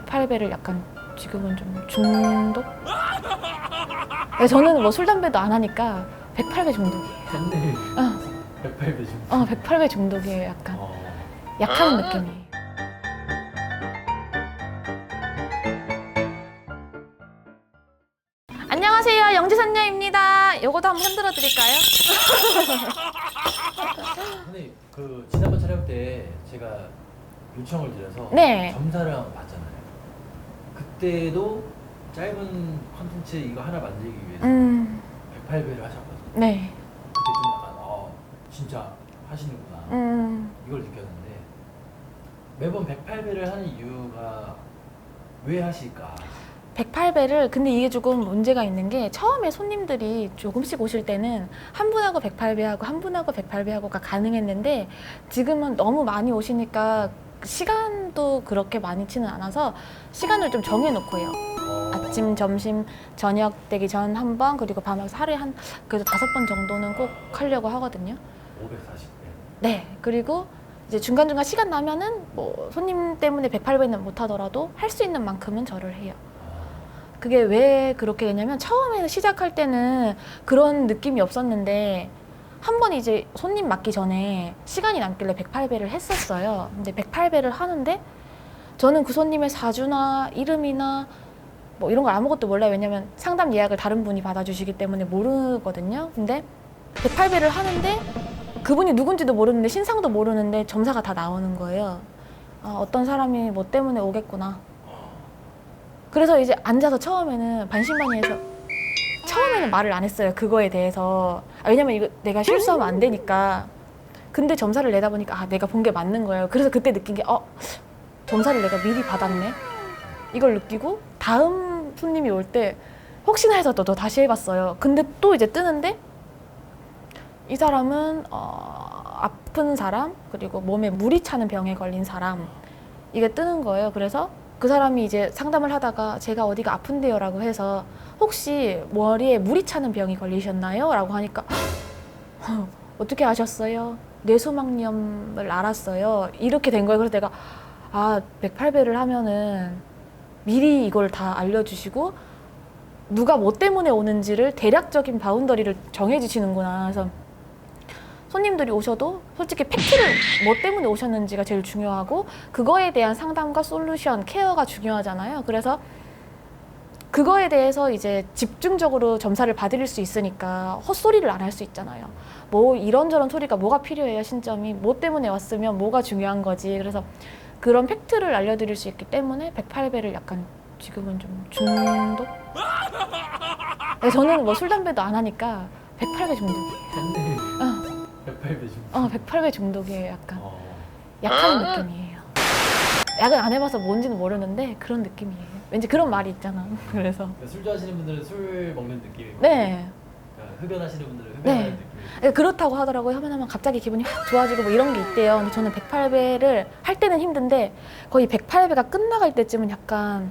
108배를 약간 지금은 좀 중독? 네, 저는 뭐 술, 담배도 안 하니까 108배 중독이에요. 썸네일 어, 108배 중. 108배 중독이에요. 약간 약한 느낌이에요. 안녕하세요, 영지선녀입니다. 요거도 한번 흔들어 드릴까요? 근데 그 지난번 촬영 때 제가 요청을 드려서 네. 점사를 한번 봤잖아요. 그때도 짧은 콘텐츠 이거 하나 만들기 위해서 108배를 하셨거든요. 네. 그때 좀 약간 진짜 하시는구나 이걸 느꼈는데 매번 108배를 하는 이유가 왜 하실까? 108배를 근데 이게 조금 문제가 있는 게 처음에 손님들이 조금씩 오실 때는 한 분하고 108배 하고 한 분하고 108배 하고가 가능했는데 지금은 너무 많이 오시니까 시간도 그렇게 많지는 않아서 시간을 좀 정해놓고 해요. 아침, 점심, 저녁 되기 전 한 번, 그리고 밤에 하루에 한 그래도 5번 정도는 꼭 하려고 하거든요. 540배. 네. 그리고 이제 중간중간 시간 나면은 뭐 손님 때문에 108배는 못 하더라도 할 수 있는 만큼은 저를 해요. 그게 왜 그렇게 되냐면 처음에 시작할 때는 그런 느낌이 없었는데 한 번 이제 손님 맡기 전에 시간이 남길래 108배를 했었어요. 근데 108배를 하는데 저는 그 손님의 사주나 이름이나 뭐 이런 걸 아무것도 몰라요. 왜냐면 상담 예약을 다른 분이 받아주시기 때문에 모르거든요. 근데 108배를 하는데 그분이 누군지도 모르는데 신상도 모르는데 점사가 다 나오는 거예요. 어떤 사람이 뭐 때문에 오겠구나. 그래서 이제 앉아서 처음에는 반신반의해서 처음에는 말을 안 했어요. 그거에 대해서. 왜냐면 이거 내가 실수하면 안 되니까. 근데 점사를 내다 보니까 내가 본 게 맞는 거예요. 그래서 그때 느낀 게 점사를 내가 미리 받았네. 이걸 느끼고 다음 손님이 올 때 혹시나 해서 또 다시 해봤어요. 근데 또 이제 뜨는데 이 사람은 아픈 사람 그리고 몸에 물이 차는 병에 걸린 사람 이게 뜨는 거예요. 그래서 그 사람이 이제 상담을 하다가 제가 어디가 아픈데요 라고 해서 혹시 머리에 물이 차는 병이 걸리셨나요? 라고 하니까 어떻게 아셨어요? 뇌수막염을 알았어요. 이렇게 된 거예요. 그래서 내가 108배를 하면은 미리 이걸 다 알려주시고 누가 뭐 때문에 오는지를 대략적인 바운더리를 정해주시는구나. 그래서 손님들이 오셔도 솔직히 팩트를 뭐 때문에 오셨는지가 제일 중요하고 그거에 대한 상담과 솔루션, 케어가 중요하잖아요. 그래서 그거에 대해서 이제 집중적으로 점사를 받을 수 있으니까 헛소리를 안 할 수 있잖아요. 뭐 이런저런 소리가 뭐가 필요해요, 신점이. 뭐 때문에 왔으면 뭐가 중요한 거지. 그래서 그런 팩트를 알려드릴 수 있기 때문에 108배를 약간 지금은 좀 중독? 네, 저는 뭐 술, 담배도 안 하니까 108배 중독이에요. 썸네일 108배 중. 108배 중독이에요. 약간 약한 느낌이에요. 약은 안 해봐서 뭔지는 모르는데 그런 느낌이에요. 왠지 그런 말이 있잖아. 그래서 그러니까 술 좋아하시는 분들은 술 먹는 느낌이고 네. 그러니까 흡연하시는 분들은 네. 흡연하는 느낌이고 그렇다고 하더라고요. 하면 갑자기 기분이 확 좋아지고 뭐 이런 게 있대요. 근데 저는 108배를 할 때는 힘든데 거의 108배가 끝나갈 때쯤은 약간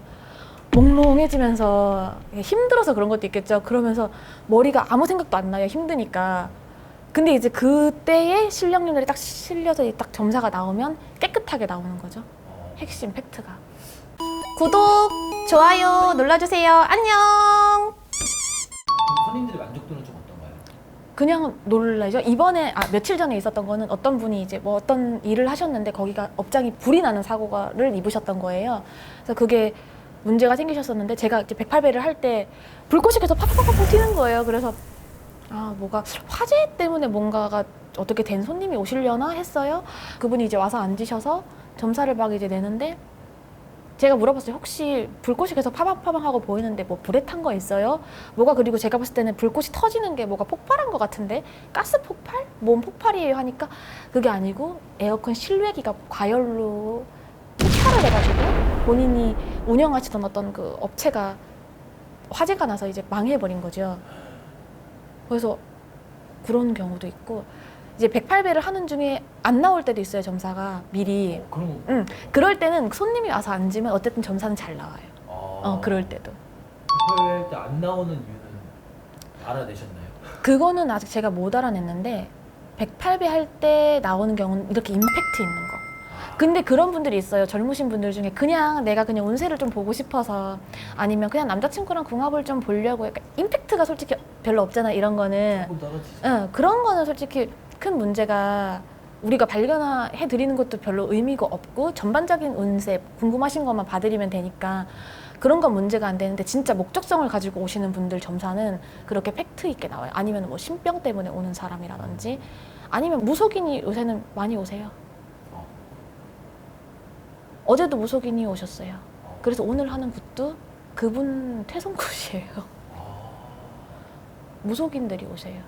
몽롱해지면서 힘들어서 그런 것도 있겠죠. 그러면서 머리가 아무 생각도 안 나요. 힘드니까. 근데 이제 그때의 실력률이 딱 실려서 딱 점사가 나오면 깨끗하게 나오는 거죠. 핵심 팩트가. 구독, 좋아요 눌러주세요. 안녕. 손님들의 만족도는 좀 어떤가요? 그냥 놀라죠. 이번에 며칠 전에 있었던 거는 어떤 분이 이제 뭐 어떤 일을 하셨는데 거기가 업장이 불이 나는 사고를 입으셨던 거예요. 그래서 그게 문제가 생기셨었는데 제가 이제 108배를 할 때 불꽃이 계속 팍팍팍 튀는 거예요. 그래서 뭐가 화재 때문에 뭔가가 어떻게 된 손님이 오시려나 했어요. 그분이 이제 와서 앉으셔서 점사를 막 이제 내는데 제가 물어봤어요. 혹시 불꽃이 계속 파방파방하고 보이는데 뭐 불에 탄 거 있어요? 뭐가 그리고 제가 봤을 때는 불꽃이 터지는 게 뭐가 폭발한 것 같은데 가스 폭발? 뭔 폭발이에요? 하니까 그게 아니고 에어컨 실외기가 과열로 폭발을 해가지고 본인이 운영하시던 어떤 그 업체가 화재가 나서 이제 망해버린 거죠. 그래서 그런 경우도 있고 이제 108배를 하는 중에 안 나올 때도 있어요. 점사가 미리. 그럼 그럴 때는 손님이 와서 앉으면 어쨌든 점사는 잘 나와요. 그럴 때도. 108배 할 때 안 나오는 이유는 알아내셨나요? 그거는 아직 제가 못 알아냈는데 108배 할 때 나오는 경우는 이렇게 임팩트 있는 거. 근데 그런 분들이 있어요. 젊으신 분들 중에 그냥 내가 그냥 운세를 좀 보고 싶어서 아니면 그냥 남자친구랑 궁합을 좀 보려고 약간 임팩트가 솔직히 별로 없잖아. 이런 거는. 조금 떨어지죠. 응, 그런 거는 솔직히 큰 문제가 우리가 발견해 드리는 것도 별로 의미가 없고 전반적인 운세 궁금하신 것만 봐드리면 되니까 그런 건 문제가 안 되는데 진짜 목적성을 가지고 오시는 분들 점사는 그렇게 팩트 있게 나와요. 아니면 뭐 신병 때문에 오는 사람이라든지 아니면 무속인이 요새는 많이 오세요. 어. 어제도 무속인이 오셨어요. 어. 그래서 오늘 하는 굿도 그분 퇴손굿이에요. 아. 무속인들이 오세요.